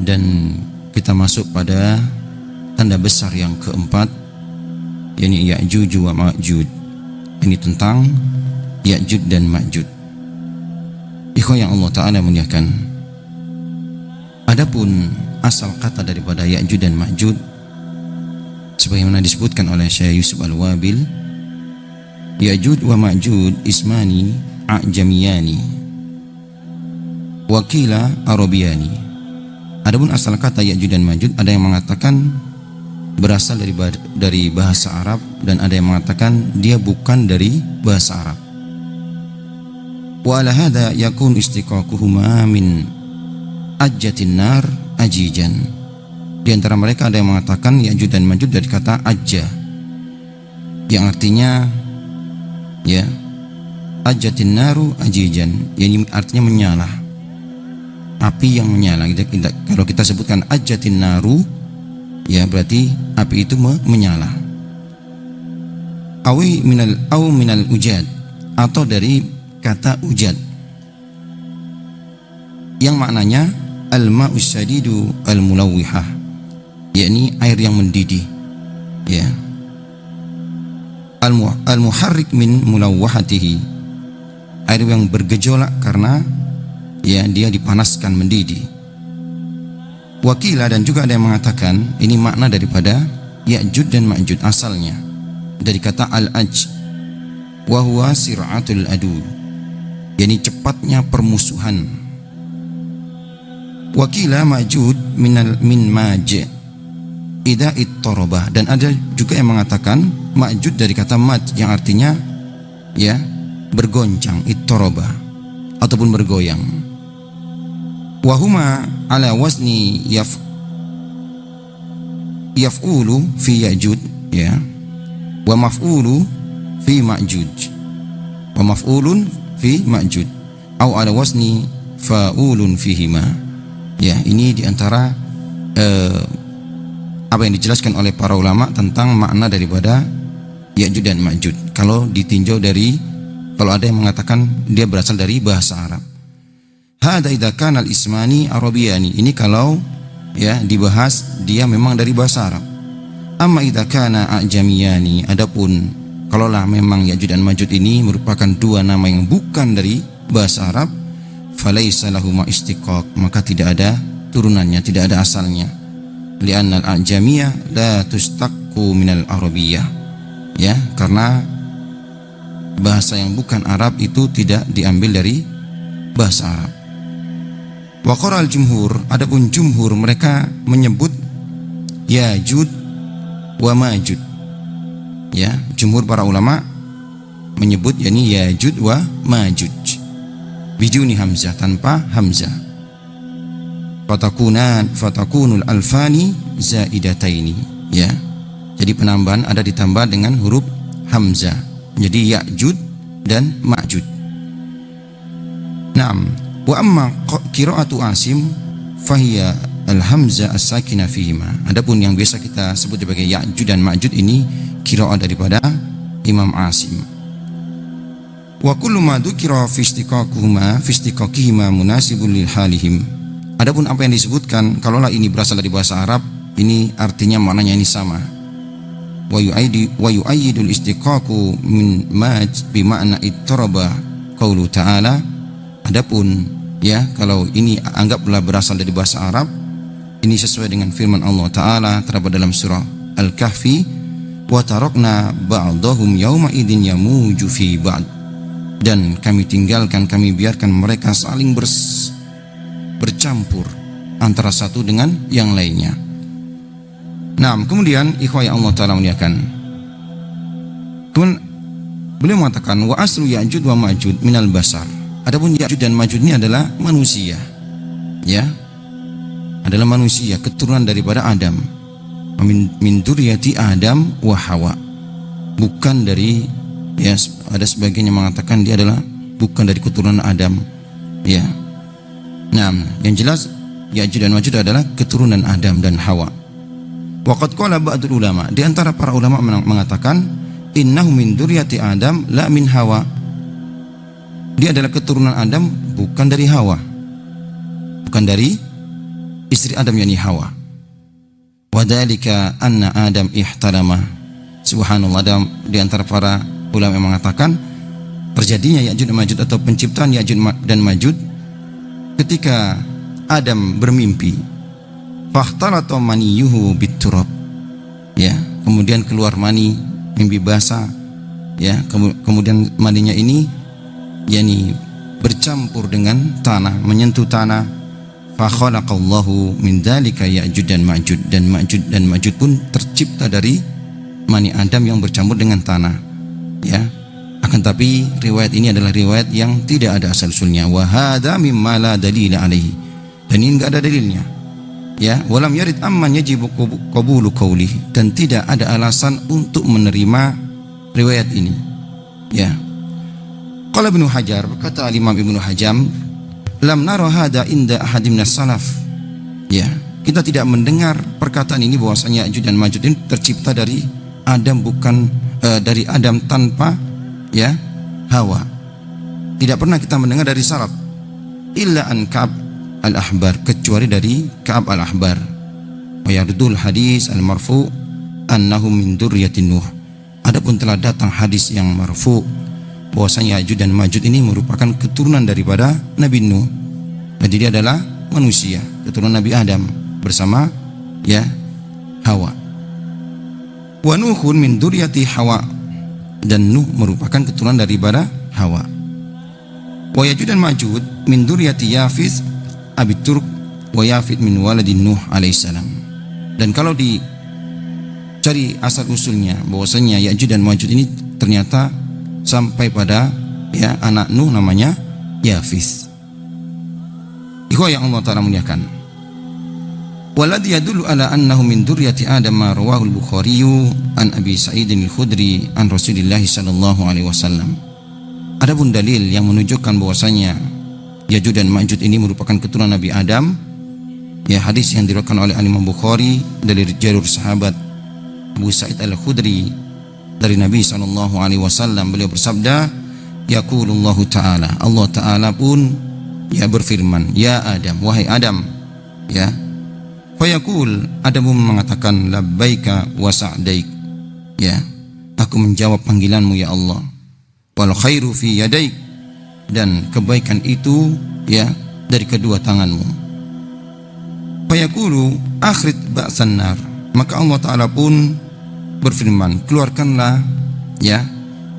dan kita masuk pada tanda besar yang keempat, yakni Ya'juj wa Ma'juj. Ini tentang Ya'juj dan Ma'juj. Ikhwan yang Allah Ta'ala muliakan, adapun asal kata daripada Ya'juj dan Ma'juj sebagaimana disebutkan oleh Syekh Yusuf Al-Wabil, Ya'juj wa Ma'juj ismani a'jamiyani wakila arabiyani. Adapun asal kata Ya'juj dan Ma'juj, ada yang mengatakan berasal dari bahasa Arab dan ada yang mengatakan dia bukan dari bahasa Arab. Wa ala hadza yakun istiqaquhuma min ajjatin nar ajijan. Di antara mereka ada yang mengatakan Ya'juj dan Ma'juj dari kata ajja, yang artinya ya ajjatin naru ajijan, yang artinya menyala, api yang menyala. Kalau kita sebutkan ajjatin naru, ya berarti api itu menyala. Au minal ujad, atau dari kata ujad yang maknanya al-ma'u syadidu al-mulawwihah, yakni air yang mendidih, ya. Al-muharrik min mulawwahatihi, air yang bergejolak karena ya dia dipanaskan mendidih. Wakila, dan juga ada yang mengatakan ini makna daripada Ya'juj dan Ma'juj asalnya dari kata al-aj wa huwa sir'atul adu, yakni cepatnya permusuhan. Wakila Ma'juj min maj idza ittaraba, dan ada juga yang mengatakan Ma'juj dari kata maj yang artinya ya bergoncang, ittaraba ataupun bergoyang. Wahuma ala wazni yaf'ulu fi Ya'juj, ya, wa maf'ulu fi Ma'juj, wa maf'ulun fi Ma'juj, atau ala wazni fa'ulun fihima. Ya, ini diantara apa yang dijelaskan oleh para ulama tentang makna daripada Ya'juj dan Ma'juj. Kalau ditinjau dari, kalau ada yang mengatakan dia berasal dari bahasa Arab. Hada idza kana al-ismani arabiyani, ini kalau ya dibahas dia memang dari bahasa Arab. Amma idza kana ajamiyani, adapun kalaulah memang Ya'juj dan Ma'juj ini merupakan dua nama yang bukan dari bahasa Arab, falaisa lahuma istiqaq, maka tidak ada turunannya, tidak ada asalnya. Li'anna al-ajamiyah la tustaqqu minal arabiyyah, ya, karena bahasa yang bukan Arab itu tidak diambil dari bahasa Arab. Wa qara al-jumhur, adapun jumhur mereka menyebut Ya'juj wa Ma'juj, ya, jumhur para ulama menyebut yakni Ya'juj wa Ma'juj biduni hamzah, tanpa hamzah. Fatakunul alfani zaidataini, ya, jadi penambahan ada ditambah dengan huruf hamzah, jadi Ya'juj dan Ma'juj. Naam. Wa amma qira'atu Asim fahiya al-hamzah as-sakinah fihima. Adapun yang biasa kita sebut sebagai Ya'juj dan Ma'juj ini qira'ah daripada Imam Asim. Wa kullu ma dzukira fi istiqaqihima munasibul lil halihim. Adapun apa yang disebutkan kalaulah ini berasal dari bahasa Arab, ini artinya maknanya ini sama. Wa yu'ayyidul istiqaqu min maj bi ma'na ittaraba qaulu ta'ala. Adapun ya kalau ini anggaplah berasal dari bahasa Arab, ini sesuai dengan firman Allah Ta'ala terdapat dalam surah Al-Kahfi, wa tarakna ba'dahum yawma idin yamuju fi ba'd, dan kami tinggalkan, kami biarkan mereka saling bercampur antara satu dengan yang lainnya. Nah, kemudian ikhwah yang Allah Ta'ala muliakan, kemudian beliau mengatakan wa aslu Ya'juj wa Ma'juj minal basar. Adapun Ya'juj dan Ma'juj ini adalah manusia, ya, adalah manusia, keturunan daripada Adam, min dzurriyyati Adam wa Hawa, bukan dari, ya, ada sebagian yang mengatakan dia adalah bukan dari keturunan Adam, ya. Nah, yang jelas Ya'juj dan Ma'juj adalah keturunan Adam dan Hawa. Waqad qala ba'dul ulama, di antara para ulama mengatakan innahu min dzurriyyati Adam la min Hawa. Dia adalah keturunan Adam, bukan dari Hawa, bukan dari istri Adam yakni Hawa. Wadhalika anna Adam ihtalama. Subhanallah, ada di antara para ulama yang mengatakan terjadinya Ya'juj dan Ma'juj atau penciptaan Ya'juj dan Ma'juj ketika Adam bermimpi. Fahtalata maniyuhu bitturab. Ya, kemudian keluar mani, mimpi basah. Ya, kemudian maninya ini yakni bercampur dengan tanah, menyentuh tanah. Fa khalaqallahu min dzalika Ya'juj dan Ma'juj, dan Ma'juj pun tercipta dari mani Adam yang bercampur dengan tanah. Ya. Akan tapi riwayat ini adalah riwayat yang tidak ada asal usulnya. Wa hadza mimma la dalila alaihi. Dan ini enggak ada dalilnya. Ya, walam yarid amman yajibu qabulu qawli, dan tidak ada alasan untuk menerima riwayat ini. Ya. Qala Ibnu Hajar, berkata Imam Ibnu Hajar, lam nara hadza inda ahadim minas salaf. Ya, kita tidak mendengar perkataan ini bahwasanya Ya'juj dan Ma'juj ini tercipta dari Adam, bukan dari Adam tanpa ya Hawa. Tidak pernah kita mendengar dari salaf. Illa an Ka'ab al-Ahbar, kecuali dari Ka'ab al-Ahbar. Wa yardul hadis al-marfu annahum min dzurriyyatin Nuh. Adapun telah datang hadis yang marfu bahwasanya Ya'juj dan Ma'juj ini merupakan keturunan daripada Nabi Nuh. Jadi dia adalah manusia, keturunan Nabi Adam bersama ya Hawa. Wa Nuhun min dzurriyyati Hawa, dan Nuh merupakan keturunan daripada Hawa. Wa Ya'juj dan Ma'juj min dzurriyyati Yafis Abi Turk wa Yafid min waladin Nuh alaihissalam. Dan kalau dicari asal usulnya bahwasanya Ya'juj dan Ma'juj ini ternyata sampai pada ya anak Nuh namanya Yafis. Ikhwah yang Allah Ta'ala muliakan. Waladhi yadullu ala annahu min dzurriyyati Adam ma rawahu al-Bukhari an Abi Sa'id al-Khudri an Rasulillah sallallahu alaihi wasallam. Adapun dalil yang menunjukkan bahwasanya Ya'juj dan Ma'juj ini merupakan keturunan Nabi Adam, ya hadis yang diriwayatkan oleh Imam Bukhari dari jalur sahabat Abu Sa'id al-Khudri dari Nabi sallallahu alaihi wasallam, beliau bersabda, yaqulullahu ta'ala, Allah Ta'ala pun ya berfirman, ya Adam, wahai Adam, ya. Fa yaqul, Adam mengatakan, labbaika wa sa'daik, ya, aku menjawab panggilanmu ya Allah. Wal khairu fi yadaik, dan kebaikan itu ya dari kedua tanganmu. Fayaqulu akhrid ba'san nar, maka Allah Ta'ala pun berfirman, keluarkanlah ya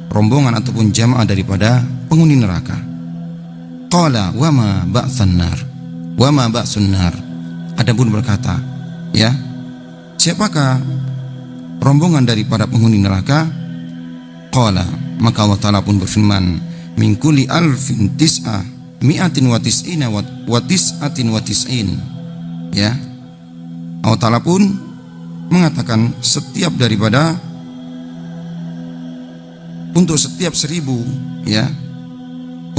rombongan ataupun jamaah daripada penghuni neraka. Qala wa ma ba'san nar, wa ma ba'sun nar. Adapun berkata, ya, siapakah rombongan daripada penghuni neraka? Qala, maka Allah Ta'ala pun berfirman, min kulli alfin tis'a mi'atin wa tis'ina wa tis'atin wa tis'in. Ya, Allah Ta'ala pun mengatakan setiap daripada, untuk setiap 1000 ya,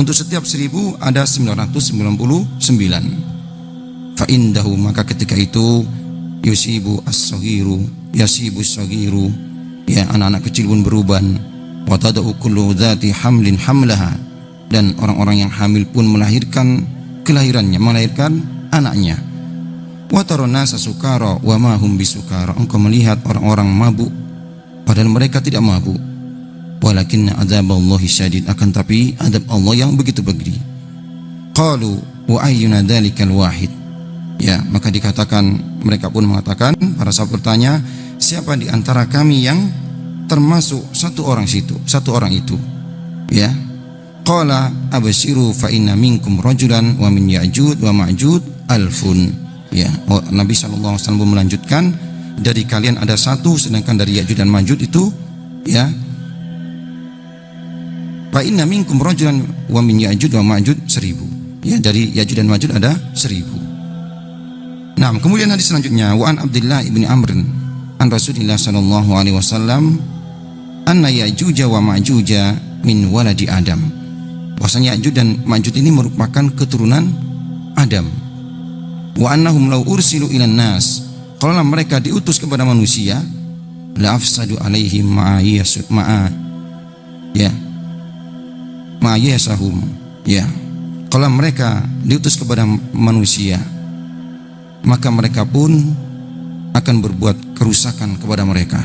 untuk setiap 1000 ada 999. Fa indahu, maka ketika itu yusibu as-saghiru yasibu as-saghiru, ya anak-anak kecil pun beruban. Wa tad'u kullu dzati hamlin hamlaha, dan orang-orang yang hamil pun melahirkan kelahirannya, melahirkan anaknya. Wa taranasa sukara wa ma hum bisukara, engkau melihat orang-orang mabuk padahal mereka tidak mabuk. Walakinna adzaballahi syadid, akan tapi adab Allah yang begitu pedih. Qalu wa ayyuna dzalikal wahid, ya, maka dikatakan, mereka pun mengatakan, para sahabat bertanya, siapa di antara kami yang termasuk satu orang itu, ya. Qala abshiru fa inna minkum rajulan wa min Ya'juj wa Ma'juj alfun, ya. Nabi sallallahu alaihi wasallam melanjutkan, dari kalian ada satu, sedangkan dari Ya'juj dan Ma'juj itu, ya, fa inna minkum rajulan wa min Ya'juj wa Ma'juj 1000, ya, dari Ya'juj dan Ma'juj ada 1000. Nah, kemudian hadis selanjutnya, wa an Abdullah ibni Amr an Rasulillah sallallahu alaihi wasallam anna Ya'juj wa Ma'juj min waladi Adam, bahwasanya Ya'juj dan Ma'juj ini merupakan keturunan Adam. Wa annahum law ursilu ilan nas, kalau mereka diutus kepada manusia, la afsadu alaihim ma'ayasahum, ya, kalau mereka diutus kepada manusia, maka mereka pun akan berbuat kerusakan kepada mereka.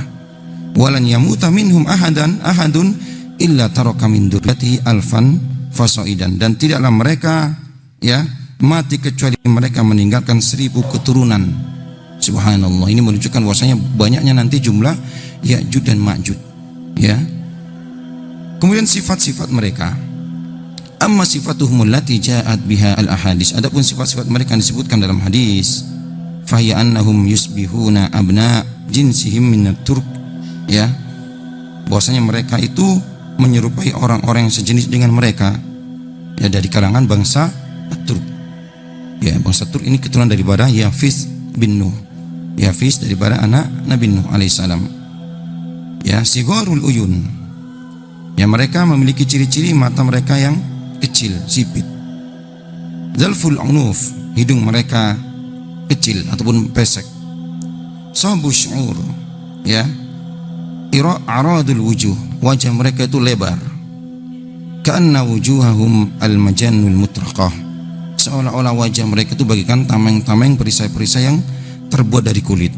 Walan yamuta minhum ahadun illa taraka min dzurriyyati alfan fasaidan, dan tidaklah mereka mati kecuali mereka meninggalkan 1000 keturunan. Subhanallah, ini menunjukkan bahwasanya banyaknya nanti jumlah Ya'juj dan Ma'juj. Kemudian sifat-sifat mereka. Amma sifatuhum allati ja'at biha al-ahadits. Adapun sifat-sifat mereka yang disebutkan dalam hadis, fahiya annahum yusbihuna abna jinsihim minat turk. Bahwasanya mereka itu menyerupai orang-orang yang sejenis dengan mereka, dari kalangan bangsa Turk. Bangsa Turk ini keturunan daripada Yafis bin Nuh. Yafis daripada anak Nabi Nuh alaihissalam. Sigharul uyun. Mereka memiliki ciri-ciri mata mereka yang kecil, sipit. Zalful unuf, hidung mereka kecil ataupun pesek. Sabu syu'ur, aradul wujuh, wajah mereka itu lebar. Ka'anna wujuhahum al-majannul mutraqah, seolah-olah wajah mereka itu bagikan tameng-tameng perisai-perisai yang terbuat dari kulit.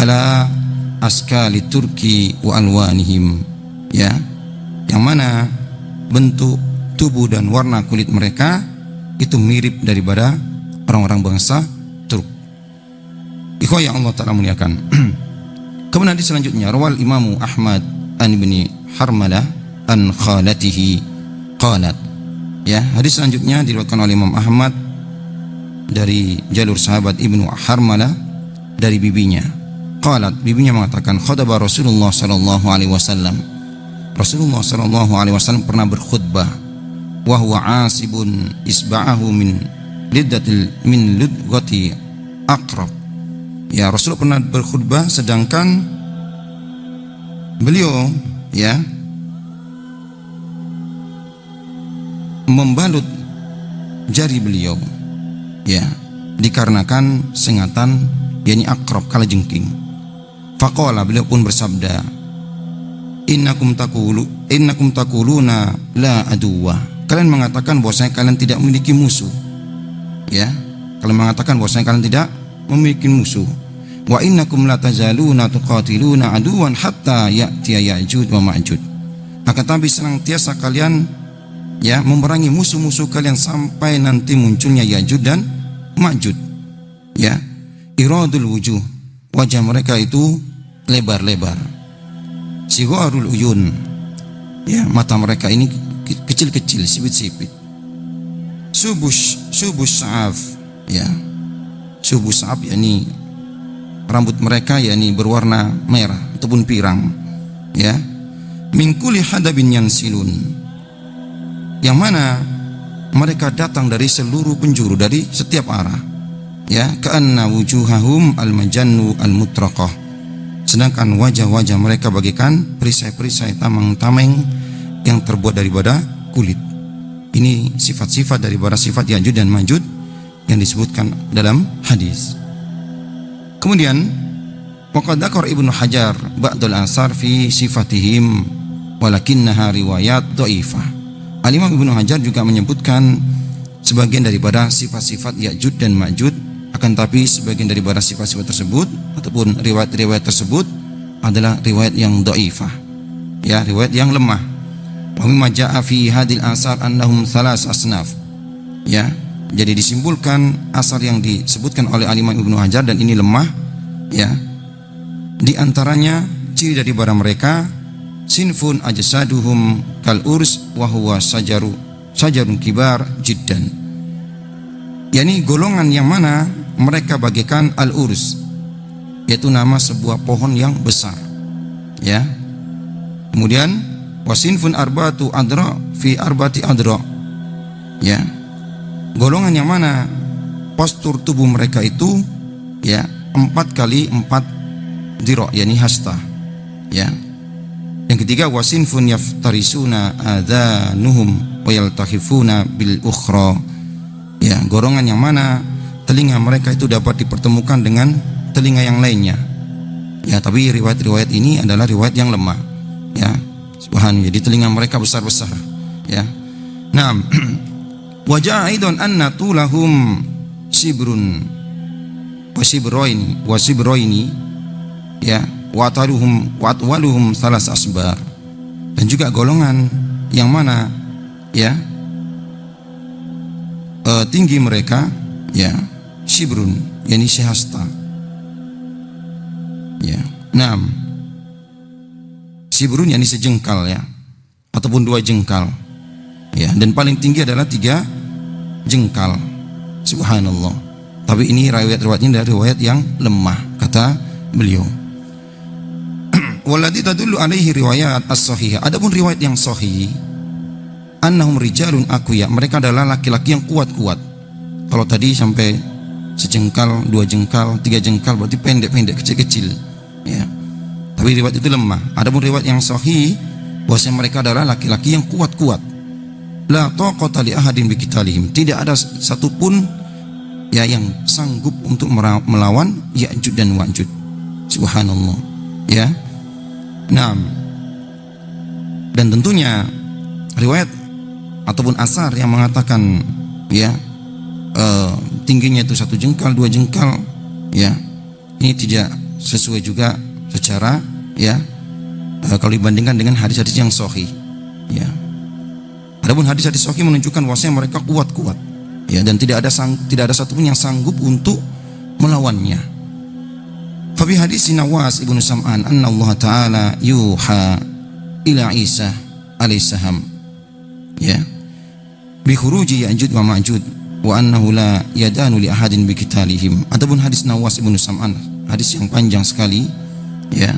Ala askali turki wa alwanihim, yang mana bentuk tubuh dan warna kulit mereka itu mirip daripada orang-orang bangsa Turk. Ikhwah yang Allah Ta'ala muliakan. Kemudian di selanjutnya rawal Imam Ahmad an ibni Harmalah an khalatihi qalat. Hadis selanjutnya diriwayatkan oleh Imam Ahmad dari jalur sahabat Ibnu Harmalah dari bibinya. Qalat, bibinya mengatakan, khutbah Rasulullah sallallahu alaihi wasallam. Rasulullah sallallahu alaihi wasallam pernah berkhutbah, wa huwa asibun isba'ahu min ludghati aqrab. Rasul pernah berkhutbah sedangkan beliau membalut jari beliau dikarenakan sengatan aqrab, kalajengking. Faqala, beliau pun bersabda, innakum taquluna la aduwa. Kalian mengatakan bahwasanya kalian tidak memiliki musuh. Kalian mengatakan bahwasanya kalian tidak memiliki musuh. Wa innakum la tazaluna tuqatiluna aduwan hatta ya'tiya Ya'juj wa Ma'juj. Akan tapi senantiasa kalian memerangi musuh-musuh kalian sampai nanti munculnya Ya'juj dan Ma'juj. Iradul wujuh, wajah mereka itu lebar-lebar. Sigharul uyun, mata mereka ini kecil-kecil, sipit-sipit. Subus sa'af, subus sa'af rambut mereka berwarna merah ataupun pirang. Min kulli hadabin yansilun, yang mana mereka datang dari seluruh penjuru, dari setiap arah. Ka'anna wujuhahum al-majannu al-mutraqah, sedangkan wajah-wajah mereka bagikan perisai-perisai tameng-tameng yang terbuat daripada kulit. Ini sifat-sifat daripada sifat Ya'juj dan Ma'juj yang disebutkan dalam hadis. Kemudian waqad dzakara Ibnu Hajar ba'dul ansar fi sifatihim walakinnaha riwayat dhaifah. Al-Imam Ibnu Hajar juga menyebutkan sebagian daripada sifat-sifat Ya'juj dan Ma'juj, akan tapi sebagian daripada sifat-sifat tersebut ataupun riwayat-riwayat tersebut adalah riwayat yang dhaifah, riwayat yang lemah. Wa mimma jaa'a fi hadil asar annahum thalas asnaf. Jadi disimpulkan asar yang disebutkan oleh Al-Imam Ibnu Hajar dan ini lemah. Di antaranya ciri daripada mereka, sinfun ajsaduhum kal urs wa huwa sajarun kibar jiddan. Golongan yang mana mereka bagikan al-urs, yaitu nama sebuah pohon yang besar. Kemudian wasinfun arbatu adra fi arbati adra. Golongan yang mana postur tubuh mereka itu 4 kali 4 dira, hasta. Yang ketiga wasinfun yaftarisuna adhanuhum wa yaltahifuna bil ukhra. Golongan yang mana telinga mereka itu dapat dipertemukan dengan telinga yang lainnya. Tapi riwayat-riwayat ini adalah riwayat yang lemah. Subhanallah, jadi telinga mereka besar-besar. Naam. Wa ja'a aidan anna tulahum shibrun. wasibroini ya, watwaluhum salas asbar, dan juga golongan yang mana ya tinggi mereka ya shibrun, yakni sehasta ya. Shibrun yakni sejengkal ya, ataupun 2 jengkal ya, dan paling tinggi adalah 3 jengkal. Subhanallah. Tapi ini riwayat-riwayatnya dari riwayat yang lemah, kata beliau. Walladzi tadullu alaihi riwayat as-sahihah. Adapun riwayat yang sahih, annahum rijalun aqwiya, mereka adalah laki-laki yang kuat-kuat. Kalau tadi sampai sejengkal, 2 jengkal, 3 jengkal berarti pendek-pendek, kecil-kecil ya. Tapi riwayat itu lemah. Adapun riwayat yang sahih, bahwasanya mereka adalah laki-laki yang kuat-kuat. La taqata li ahadin biqitalihim, tidak ada satupun ya yang sanggup untuk melawan Ya'juj dan Ma'juj. Subhanallah ya. Dan tentunya riwayat ataupun asar yang mengatakan ya tingginya itu 1 jengkal, 2 jengkal ya, ini tidak sesuai juga secara ya kalau dibandingkan dengan hadis-hadis yang sahih ya. Adapun hadis-hadis sahih menunjukkan bahwasanya mereka kuat-kuat ya, dan tidak ada satupun yang sanggup untuk melawannya. Fa bi hadis Nawas ibnu Sam'an anna Allah taala yuha ila Isa alaihissalam ya bi khuruji Ya'juj wa Ma'juj wa annahu la yadanu li ahadin bi qitalihim. Adapun hadis Nawas ibnu Sam'an, hadis yang panjang sekali ya,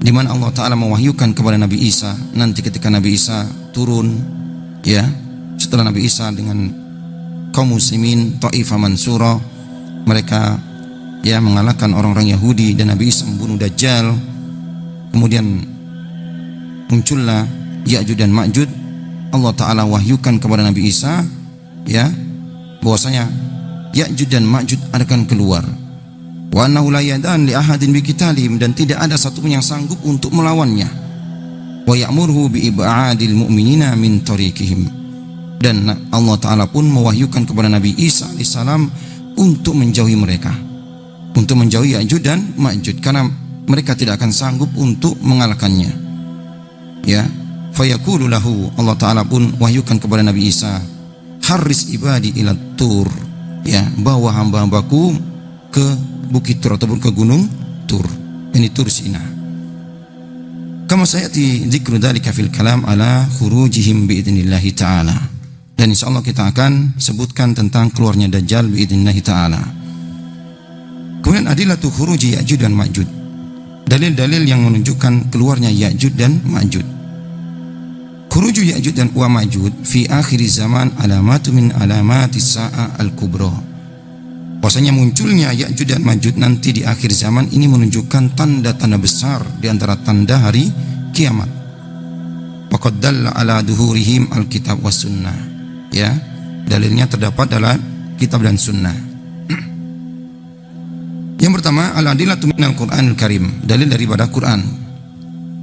di mana Allah taala mewahyukan kepada Nabi Isa nanti ketika Nabi Isa turun ya, setelah Nabi Isa dengan kaum muslimin Taifah Mansura, mereka ya mengalahkan orang-orang Yahudi, dan Nabi Isa membunuh Dajjal. Kemudian muncullah Ya'juj dan Ma'juj. Allah taala wahyukan kepada Nabi Isa ya bahwasanya Ya'juj dan Ma'juj akan keluar. Wa annahu la yadan li ahadin biqitalihim, dan tidak ada satupun yang sanggup untuk melawannya. Wa ya'muruhu bi ib'adil mu'minina min tariqihim, dan Allah taala pun mewahyukan kepada Nabi Isa alaihissalam untuk menjauhi mereka, untuk menjauhi Ya'juj dan Ma'juj, karena mereka tidak akan sanggup untuk mengalahkannya ya. Fayaqulu lahu, Allah taala pun wahyukan kepada Nabi Isa, harris ibadi ila tur ya, bawa hamba-hambaku ke bukit Tur ataupun ke gunung Tur, ini Tur Sina. Kama sayati dzikru dzalika fil kalam ala khurujihim biidznillah taala, dan insyaallah kita akan sebutkan tentang keluarnya Dajjal biidznillah taala. Kemudian adillatu khuruji Ya'juj dan Ma'juj, dalil-dalil yang menunjukkan keluarnya Ya'juj dan Ma'juj. Khuruju Ya'juj dan Ma'juj fi akhir zaman alamatu min alamatis sa'a al-kubra. Bahwasanya munculnya Ya'juj dan Ma'juj nanti di akhir zaman ini menunjukkan tanda-tanda besar di antara tanda hari kiamat. Faqad dalla ala duhurihim al-kitab was sunnah ya, dalilnya terdapat dalam kitab dan sunnah. Yang pertama, al-adillatu minal Qur'anil Karim, dalil daripada Quran.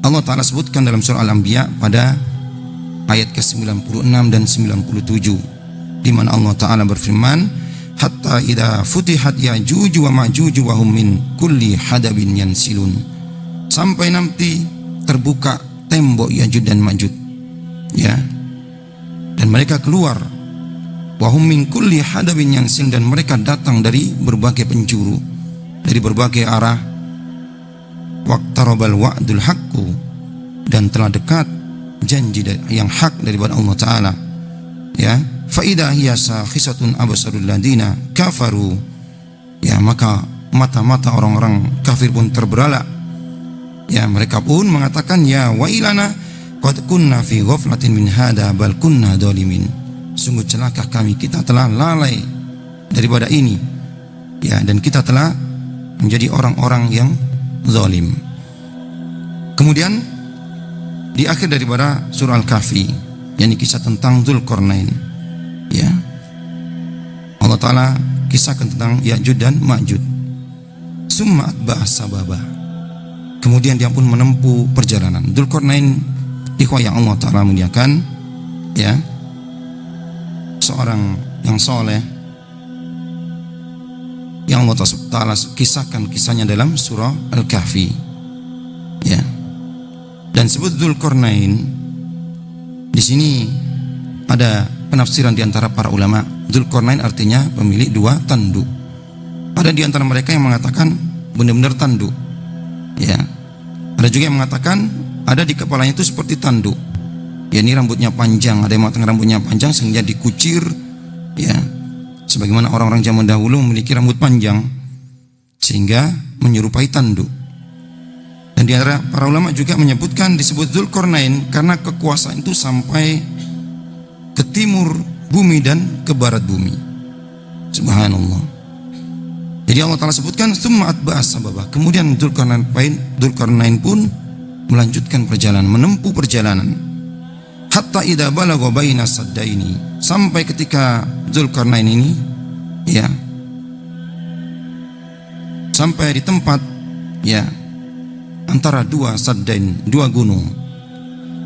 Allah taala sebutkan dalam surah Al-Anbiya pada ayat ke-96 dan 97, di mana Allah taala berfirman, hatta idza futihat Ya'juj wa Ma'juj wa hum min kulli hadabin yansilun, sampai nanti terbuka tembok Ya'juj dan Ma'juj ya, dan mereka keluar, wa hum min kulli hadabin yansil, dan mereka datang dari berbagai penjuru, dari berbagai arah. Waqtarabal wa'dul haqqu, dan telah dekat janji yang hak daripada Allah taala ya. Fa idza hiya sakhisatun absarul ladina kafaru ya, maka mata-mata orang-orang kafir pun terbelalak ya, mereka pun mengatakan ya wailana qad kunna fi ghaflatin min hada bal kunna dzalimin, sungguh celaka kami, kita telah lalai daripada ini ya, dan kita telah menjadi orang-orang yang zalim. Kemudian di akhir daripada surah Al-Kahfi, yakni kisah tentang Dzulqarnain ya, Allah taala kisahkan tentang Ya'juj dan Ma'juj. Summa atba'a sababa, kemudian dia pun menempuh perjalanan. Dzulqarnain, ikhwah yang Allah taala muliakan ya, seorang yang soleh yang Allah Ta'ala kisahkan kisahnya dalam surah Al-Kahfi. Ya. Dan sebut Dzulqarnain di sini ada penafsiran di antara para ulama. Dzulqarnain artinya pemilik dua tanduk. Ada di antara mereka yang mengatakan benar-benar tanduk. Ya. Ada juga yang mengatakan ada di kepalanya itu seperti tanduk. Ya, ini rambutnya panjang, ada yang mengatakan rambutnya panjang sehingga dikucir, ya. Sebagaimana orang-orang zaman dahulu memiliki rambut panjang sehingga menyerupai tanduk. Dan di antara para ulama juga menyebutkan disebut Dzulqarnain karena kekuasaan itu sampai ke timur bumi dan ke barat bumi. Subhanallah. Jadi Allah Ta'ala sebutkan summa atba'as sababa. Kemudian Dzulqarnain pun melanjutkan perjalanan, menempuh perjalanan. Hatta idza balagha baina saddaini, sampai ketika Dzulqarnain ini ya sampai di tempat ya antara dua saddain, dua gunung.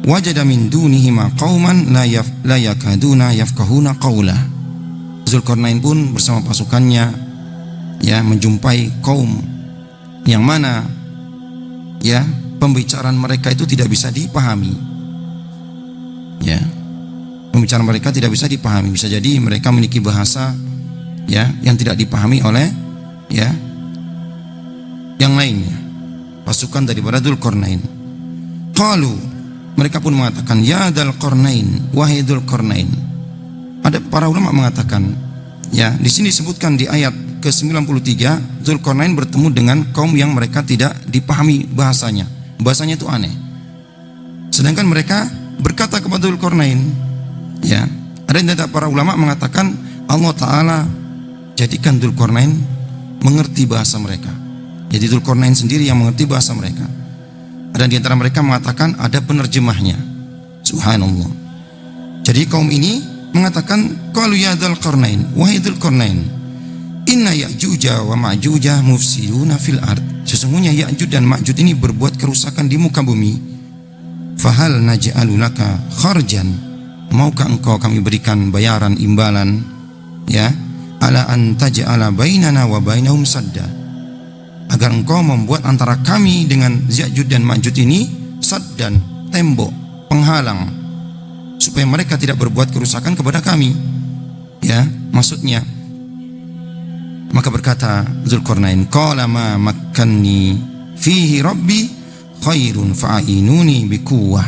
Wajada min dunihima qauman la yakaduna yafqahuna qawla. Dzulqarnain pun bersama pasukannya ya menjumpai kaum yang mana ya pembicaraan mereka itu tidak bisa dipahami. Ya, pembicaraan mereka tidak bisa dipahami. Bisa jadi mereka memiliki bahasa ya yang tidak dipahami oleh ya yang lainnya, pasukan daripada Dzulqarnain. Qalu, mereka pun mengatakan, ya Dzulqarnain, wahai Dzulqarnain. Ada para ulama mengatakan ya di sini disebutkan di ayat ke-93 Dzulqarnain bertemu dengan kaum yang mereka tidak dipahami bahasanya. Bahasanya itu aneh. Sedangkan mereka berkata kepada Dzulqarnain, ya, ada yang para ulama mengatakan Allah Ta'ala jadikan Dzulqarnain mengerti bahasa mereka. Jadi Dzulqarnain sendiri yang mengerti bahasa mereka. Ada di antara mereka mengatakan ada penerjemahnya. Subhanallah. Jadi kaum ini mengatakan, qalu ya Dzulqarnain, wahai Dzulqarnain, inna Ya'juj wa Ma'juj mufsiduna fil ard. Sesungguhnya Ya'juj dan Ma'juj ini berbuat kerusakan di muka bumi. Fahal naj'alu laka kharjan, maukah engkau kami berikan bayaran imbalan ya ala an taj'ala bainana wa bainahum sadda, agar engkau membuat antara kami dengan Ya'juj dan Ma'juj ini saddan, tembok penghalang, supaya mereka tidak berbuat kerusakan kepada kami ya maksudnya. Maka berkata Dzulqarnain, qala ma makkanni fihi rabbi khairun fa'inuni biquwwah.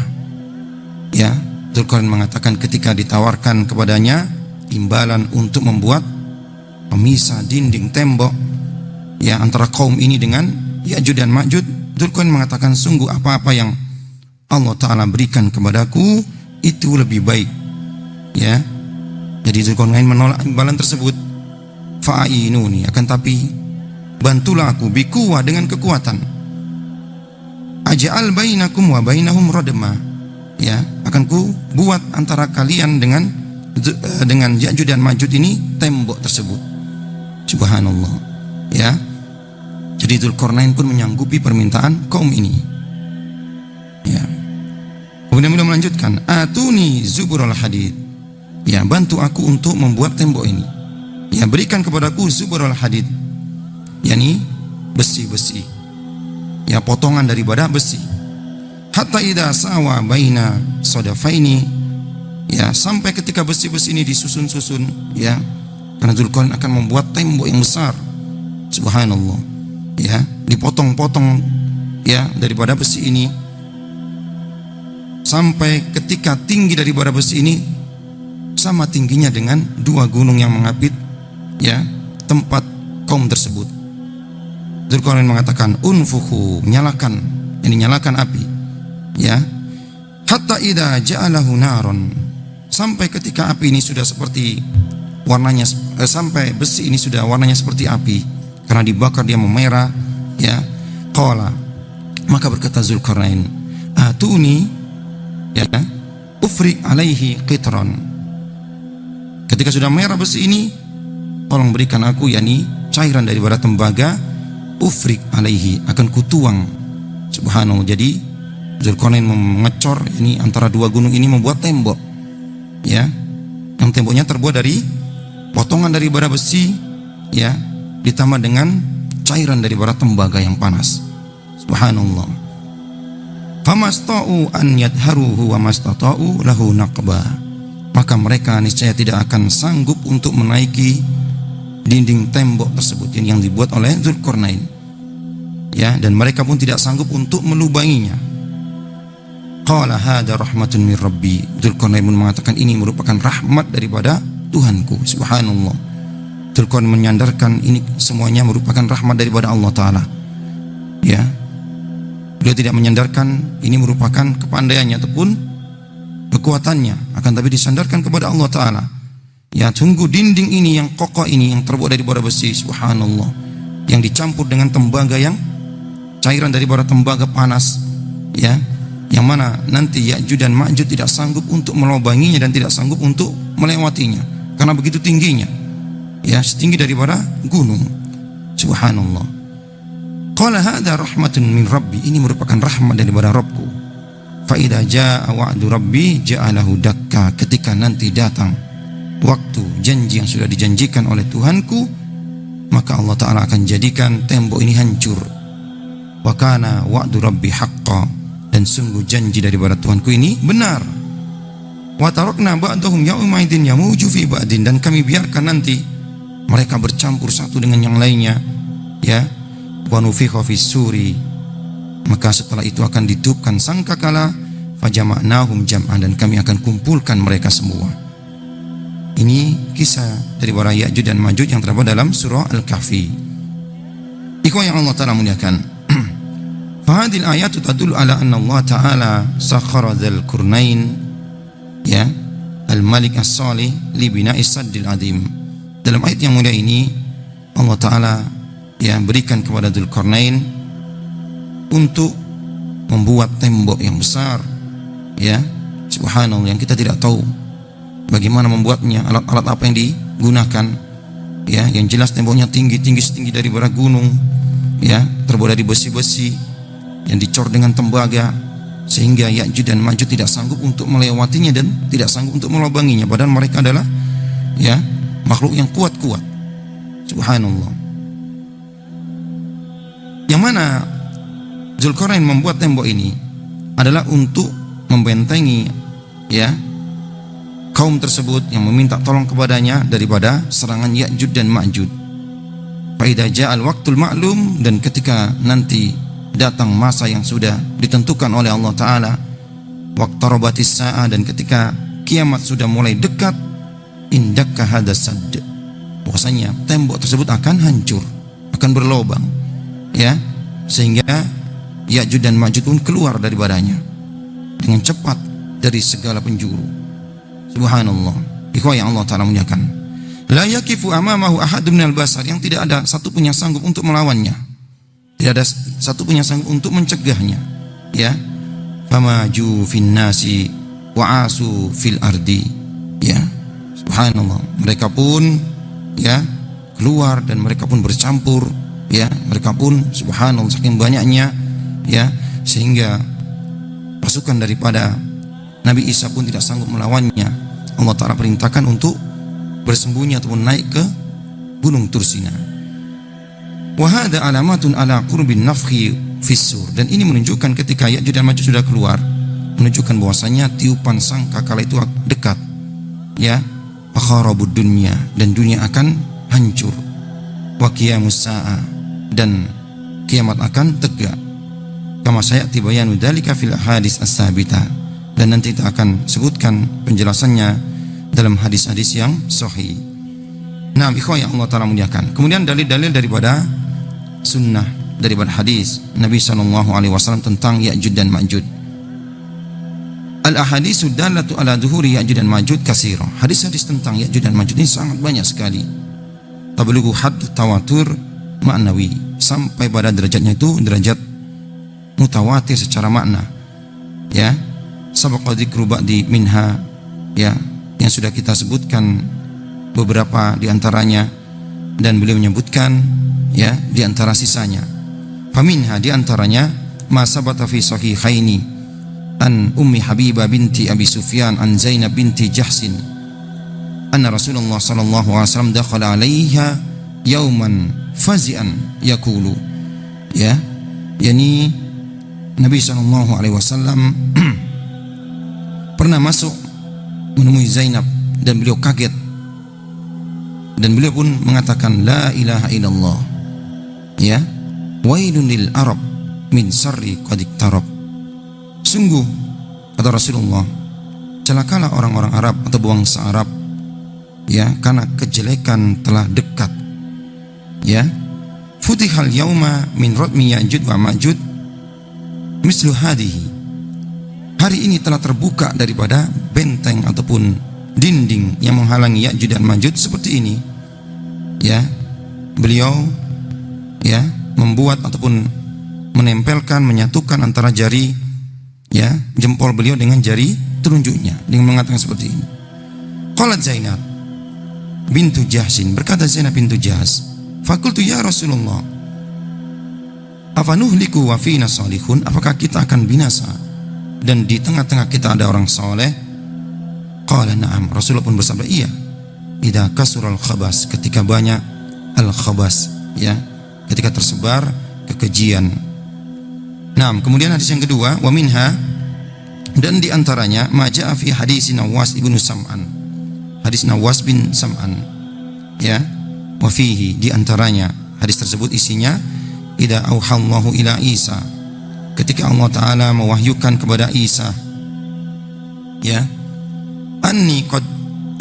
Ya, Dzulqarnain mengatakan ketika ditawarkan kepadanya imbalan untuk membuat pemisah dinding tembok ya antara kaum ini dengan Ya'juj dan Ma'juj, Dzulqarnain mengatakan sungguh apa-apa yang Allah Ta'ala berikan kepadaku itu lebih baik. Ya. Jadi Dzulqarnain menolak imbalan tersebut. Fa'inuni, akan tapi bantulah aku biquwwah dengan kekuatan. Aj'al bainakum wa bainahum radma, ya, akan ku buat antara kalian dengan Ya'juj dan Ma'juj ini tembok tersebut. Subhanallah. Ya. Jadi Dzulqarnain pun menyanggupi permintaan kaum ini. Ya. Kemudian beliau melanjutkan, atuni zuburul hadid. Ya, bantu aku untuk membuat tembok ini. Ya, berikan kepadaku zuburul hadid. yakni besi-besi, ya, potongan daripada besi. Hatta idza sawa baina sadafaini, ya, sampai ketika besi-besi ini disusun-susun, ya, karena Dzulqarnain akan membuat tembok yang besar. Subhanallah, ya, dipotong-potong, ya, daripada besi ini, sampai ketika tinggi daripada besi ini sama tingginya dengan dua gunung yang mengapit, ya, tempat kaum tersebut. Dzulqarnain mengatakan, unfukhu, nyalakan, ini nyalakan api, ya, hatta idza ja'alahu naron, sampai ketika api ini sudah seperti warnanya, sampai besi ini sudah warnanya seperti api karena dibakar dia memerah, ya, qala, maka berkata Dzulqarnain, atuni, ya, ufrik alaihi qitran, ketika sudah merah besi ini, tolong berikan aku, yakni cairan daripada tembaga, ufrik alaihi, akan kutuang. Subhanallah. Jadi Dzulqarnain mengecor ini antara dua gunung ini, membuat tembok, ya, yang temboknya terbuat dari potongan daripada besi, ya, ditambah dengan cairan daripada tembaga yang panas. Subhanallah. Famasta'u an yadharuhu wa mastata'u lahu naqba. Maka mereka niscaya tidak akan sanggup untuk menaiki dinding tembok tersebut yang dibuat oleh Dzulqarnain. Ya, dan mereka pun tidak sanggup untuk melubanginya. Qala hadza rahmatun min rabbi. Dzulqarnain pun mengatakan ini merupakan rahmat daripada Tuhanku. Subhanallah. Dzulqarnain menyandarkan ini semuanya merupakan rahmat daripada Allah Ta'ala. Ya, beliau tidak menyandarkan ini merupakan kepandaiannya ataupun kekuatannya, akan tapi disandarkan kepada Allah Ta'ala. Ya, tunggu dinding ini yang kokoh ini yang terbuat daripada besi, subhanallah, yang dicampur dengan tembaga yang cairan daripada tembaga panas, ya, yang mana nanti Ya'juj dan Ma'juj tidak sanggup untuk melobanginya dan tidak sanggup untuk melewatinya karena begitu tingginya, ya, setinggi daripada gunung. Subhanallah. Qala hadza rahmatun min rabbi. Ini merupakan rahmat daripada Rabbku. Fa idza jaa wa'du rabbi ja'alahu dakka. Ketika nanti datang waktu janji yang sudah dijanjikan oleh Tuhanku, maka Allah Ta'ala akan jadikan tembok ini hancur. Wa kana wa'du rabbi haqqan. Dan sungguh janji daripada Tuhanku ini benar. Wa tarakna ba'dahum yawma idin yamuju fi ba'din. Dan kami biarkan nanti mereka bercampur satu dengan yang lainnya, ya. Wa nufikha fis suri. Maka setelah itu akan ditiupkan sangkakala, fajama'nahum jam'an, dan kami akan kumpulkan mereka semua. Ini kisah dari para Ya'juj dan Ma'juj yang terdapat dalam surah Al-Kahfi. Ikhwan yang Allah Ta'ala muliakan. Fahadil ayatu tadullu ala anna Allah Ta'ala sakhara dzal qurnain, ya, al-malik as-salih li bina'is saddil adim. Dalam ayat yang mulia ini Allah Ta'ala, ya, berikan kepada Dzulqarnain untuk membuat tembok yang besar, ya, subhanallah, yang kita tidak tahu bagaimana membuatnya, alat-alat apa yang digunakan, ya, yang jelas temboknya tinggi setinggi daripada gunung, ya, terbuat dari besi-besi yang dicor dengan tembaga sehingga Ya'juj dan Ma'juj tidak sanggup untuk melewatinya dan tidak sanggup untuk melobanginya, padahal mereka adalah, ya, makhluk yang kuat-kuat. Subhanallah. Yang mana Dzulqarnain membuat tembok ini adalah untuk membentengi, ya, kaum tersebut yang meminta tolong kepadanya daripada serangan Ya'juj dan Ma'juj. Fa idza ja'al waqtul ma'lum, dan ketika nanti datang masa yang sudah ditentukan oleh Allah Ta'ala, waqtarabatis sa'ah, dan ketika kiamat sudah mulai dekat, indakka hadzal sadd, bahwasanya tembok tersebut akan hancur, akan berlobang, ya, sehingga Ya'juj dan Ma'juj pun keluar daripadanya dengan cepat dari segala penjuru. Subhanallah. Ikhwah yang Allah Ta'ala muliakan. La yakifu amamahu ahadun minal basar, yang tidak ada satu pun yang sanggup untuk melawannya, tidak ada satu pun yang sanggup untuk mencegahnya, ya. Famaju fin nasi wa asu fil ardi, ya, subhanallah. Mereka pun, ya, keluar dan mereka pun bercampur, ya, mereka pun subhanallah saking banyaknya, ya, sehingga pasukan daripada Nabi Isa pun tidak sanggup melawannya. Allah Ta'ala perintahkan untuk bersembunyi ataupun naik ke gunung Tursina. Wa hadza alamatun ala qurbin nafkhi fis sur, dan ini menunjukkan ketika Ya'juj dan Ma'juj sudah keluar, menunjukkan bahwasanya tiupan sangkakala itu dekat, ya. Akharabud dunya, dan dunia akan hancur. Wa qiyamus sa'a, dan kiamat akan tegak. Kama sayati bayanu dzalika fil hadis as-sabita, dan nanti kita akan sebutkan penjelasannya dalam hadis-hadis yang sahih. Nah, ikhwan yang Allah Ta'ala muliakan. Kemudian dalil-dalil daripada sunnah, daripada hadis Nabi SAW tentang Ya'juj dan Ma'juj. Al-ahaditsu dallatu ala dhuhuri Ya'juj dan Ma'juj katsira. Hadis-hadis tentang Ya'juj dan Ma'juj ini sangat banyak sekali. Tablughu hadd tawatur ma'nawi, sampai pada derajatnya itu derajat mutawatir secara makna, ya. Sabaqa dzikru ba'di minha, ya, yang sudah kita sebutkan beberapa di antaranya, dan beliau menyebutkan, ya, di antara sisanya. Faminha, di antaranya ma sabata fi sahihaini an Ummi Habibah binti Abi Sufyan an Zainab binti Jahsin anna Rasulullah sallallahu alaihi wasallam dakhala 'alaiha yawman fazi'an yaqulu, ya, yakni Nabi SAW pernah masuk menemui Zainab dan beliau kaget, dan beliau pun mengatakan la ilaha illallah, ya, wailun lil arab min sarri qad iktarab. Sungguh, kata Rasulullah, celakalah orang-orang Arab atau bangsa Arab, ya, karena kejelekan telah dekat, ya. Futihal yauma min radmi Ya'juj wa Ma'juj mislu hadihi. Hari ini telah terbuka daripada benteng ataupun dinding yang menghalangi Ya'juj dan Ma'juj seperti ini, ya. Beliau, ya, membuat ataupun menempelkan, menyatukan antara jari, ya, jempol beliau dengan jari telunjuknya dengan mengatakan seperti ini. Qalat Zainab bintu Jahsin, berkata Zainab bintu Jahs, fakultu ya Rasulullah, afanuhliku wa fina salihun, apakah kita akan binasa dan di tengah-tengah kita ada orang soleh? Qala na'am, Rasulullah pun bersabda, iya, idza kasural khabas, ketika banyak al khabas, ya, ketika tersebar kekejian. Nah, kemudian hadis yang kedua, wa minha, dan di antaranya maja'a fi hadis Nawas ibnu Sam'an, hadis Nawas bin Sam'an, ya, wa fihi, di antaranya hadis tersebut isinya idza auhallahu ila Isa, ketika Allah Ta'ala mewahyukan kepada Isa, ya, anni qad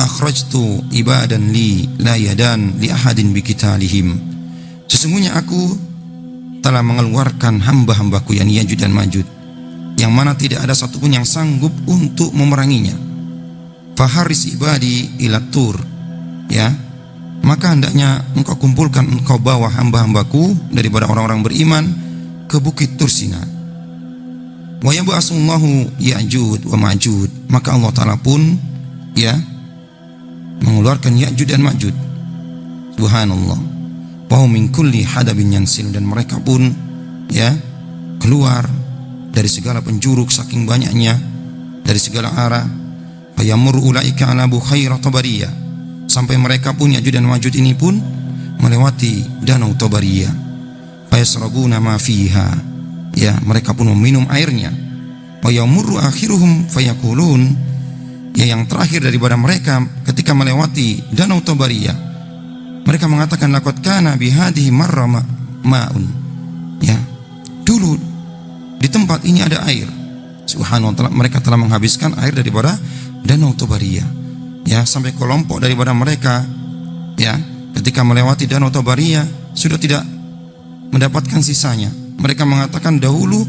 akhrajtu ibadan li la yadan li ahadin biqitalihim, sesungguhnya aku telah mengeluarkan hamba-hambaku yang Ya'juj dan Ma'juj, yang mana tidak ada satupun yang sanggup untuk memeranginya. Faharis ibadi ila tur, ya, maka hendaknya engkau kumpulkan, engkau bawa hamba-hambaku daripada orang-orang beriman ke bukit Tursina. Wa yab'asullahu Ya'juj wa Ma'juj, maka Allah Ta'ala pun, ya, mengeluarkan Ya'juj dan Ma'juj. Subhanallah. Wa min kulli hadabin yansil, dan mereka pun, ya, keluar dari segala penjuru saking banyaknya, dari segala arah. Fayamur ulaika ala bukhaira tabariyah, sampai mereka pun Ya'juj dan Ma'juj ini pun melewati danau Tabariyah. Fayasrabuna ma fiha, ya, mereka pun meminum airnya. Wa yamurru akhiruhum fayaqulun, ya, yang terakhir daripada mereka ketika melewati danau Tabariyah, mereka mengatakan laqad kana bihadhihi marra ma'un, ya, dulu di tempat ini ada air. Subhanallah, mereka telah menghabiskan air daripada danau Tabariyah, ya, sampai kelompok daripada mereka, ya, ketika melewati danau Tabariyah sudah tidak mendapatkan sisanya. Mereka mengatakan dahulu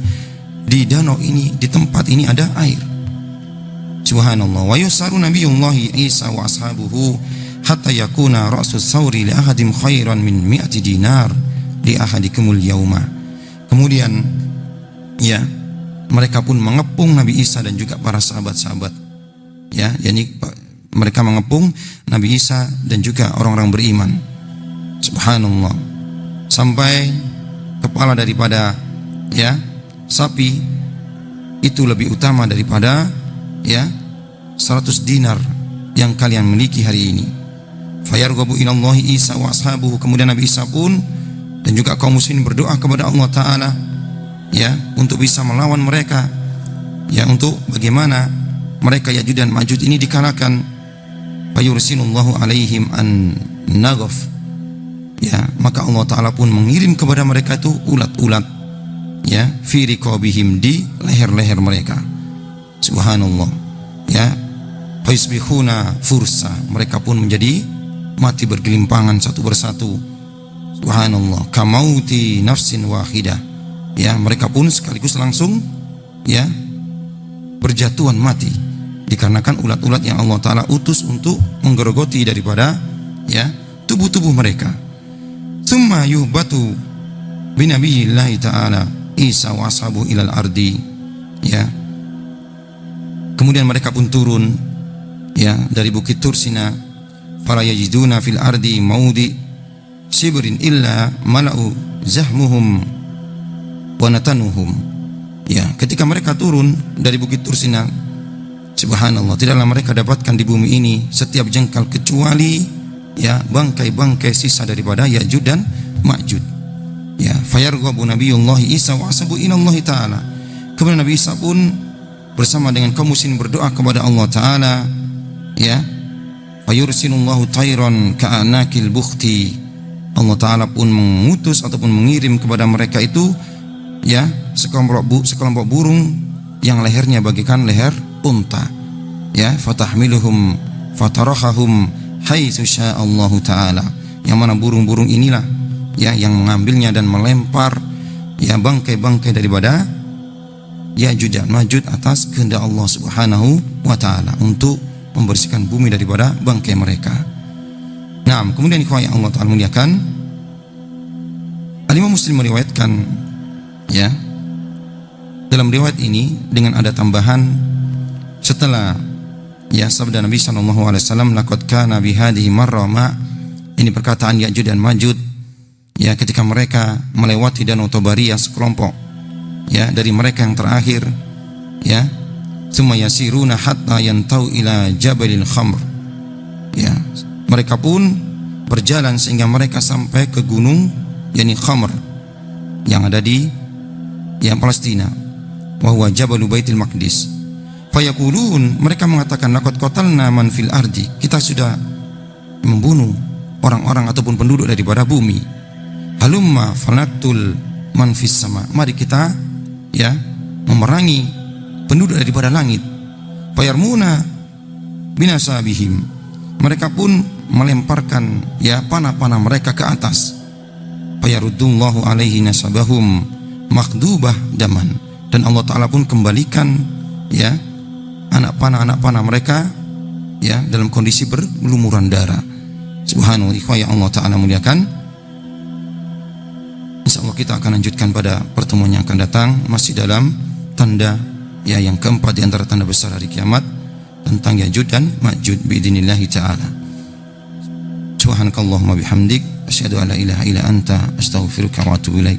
di danau ini, di tempat ini ada air. Subhanallah. Wa yusaru nabiyullahi Isa wa ashabuhu hatta yakuna ra'sus sawri li ahadim khairan min 100 dinar li ahadikumul yauma. Kemudian, ya, mereka pun mengepung Nabi Isa dan juga para sahabat-sahabat, ya, yakni mereka mengepung Nabi Isa dan juga orang-orang beriman. Subhanallah. Sampai kepala daripada, ya, sapi itu lebih utama daripada, ya, 100 dinar yang kalian miliki hari ini. Fayarghabu ilallahi Isa wa ashabuhu, kemudian Nabi Isa pun dan juga kaum muslimin berdoa kepada Allah Ta'ala, ya, untuk bisa melawan mereka, ya, untuk bagaimana mereka Ya'juj dan Ma'juj ini dikalahkan. Fayursilullahu alaihim an naghaf, ya, maka Allah Ta'ala pun mengirim kepada mereka itu ulat-ulat, ya, fi riqabihim, di leher-leher mereka. Subhanallah, ya, faisbihuna fursa, mereka pun menjadi mati bergelimpangan satu persatu. Subhanallah, kamauti nafsin wahidah, ya, mereka pun sekaligus langsung, ya, berjatuhan mati dikarenakan ulat-ulat yang Allah Ta'ala utus untuk menggerogoti daripada, ya, tubuh-tubuh mereka. Tsumma yuhbatu binabiyillahi ta'ala Isa wa ashabu ilal ardi, ya, kemudian mereka pun turun, ya, dari bukit Tursina. Fala yajiduna fil ardi maudi sibrin illa mala'u zahmuhum wa natanuhum, ya, ketika mereka turun dari bukit Tursina, subhanallah, tidaklah mereka dapatkan di bumi ini setiap jengkal kecuali, ya, bangkai-bangkai sisa daripada Ya'juj dan Ma'jud. Ya, fayarghabu nabiyullah Isa wa asabu ila Allah taala. Kemudian Nabi Isa pun bersama dengan kaum muslimin berdoa kepada Allah taala, ya. Fayursilullahu tayran ka'anakil bukhti. Allah taala pun mengutus ataupun mengirim kepada mereka itu, ya, sekelompok burung yang lehernya bagaikan leher unta, ya, fatahmiluhum fatarahahum haitsu sya'allahu taala. Yang mana burung-burung inilah, ya, yang mengambilnya dan melempar, ya, bangkai-bangkai daripada Ya'juj dan Ma'juj atas kehendak Allah Subhanahu wa taala untuk membersihkan bumi daripada bangkai mereka. Nah, kemudian ikhwah yang Allah taala muliakan, Al-Imam Muslim meriwayatkan, ya, dalam riwayat ini dengan ada tambahan setelah, ya, sabda Nabi sallallahu alaihi wasallam, laqad kana bi hadhihi marra ma, ini perkataan Ya'juj dan Ma'juj, ya, ketika mereka melewati Danau Tabariyah sekelompok, ya, dari mereka yang terakhir, ya, summa yasiruna hatta yantau ila jabalil khamr, ya, mereka pun berjalan sehingga mereka sampai ke gunung, yakni Khamr, yang ada di, ya, Palestina, wa huwa jabalu Baitul Maqdis. Fayaqulun, mereka mengatakan, laqad qatalna man fil ardi, kita sudah membunuh orang-orang ataupun penduduk daripada bumi. Halumma fanaqtul man fis sama, mari kita, ya, memerangi penduduk daripada langit. Fayarmuna binasabihim, mereka pun melemparkan, ya, panah-panah mereka ke atas. Fayaruddullahu alaihi nasabahum makhdubah daman, dan Allah taala pun kembalikan, ya, anak panah mereka, ya, dalam kondisi berlumuran darah. Subhanallah, yang Allah taala muliakan. Insyaallah kita akan lanjutkan pada pertemuan yang akan datang, masih dalam tanda, ya, yang keempat di antara tanda besar hari kiamat, tentang Ya'juj dan Ma'juj biidznillah taala. Subhanakallahumma bihamdik asyhadu an la ilaha illa anta astaghfiruka wa atubu ilaik.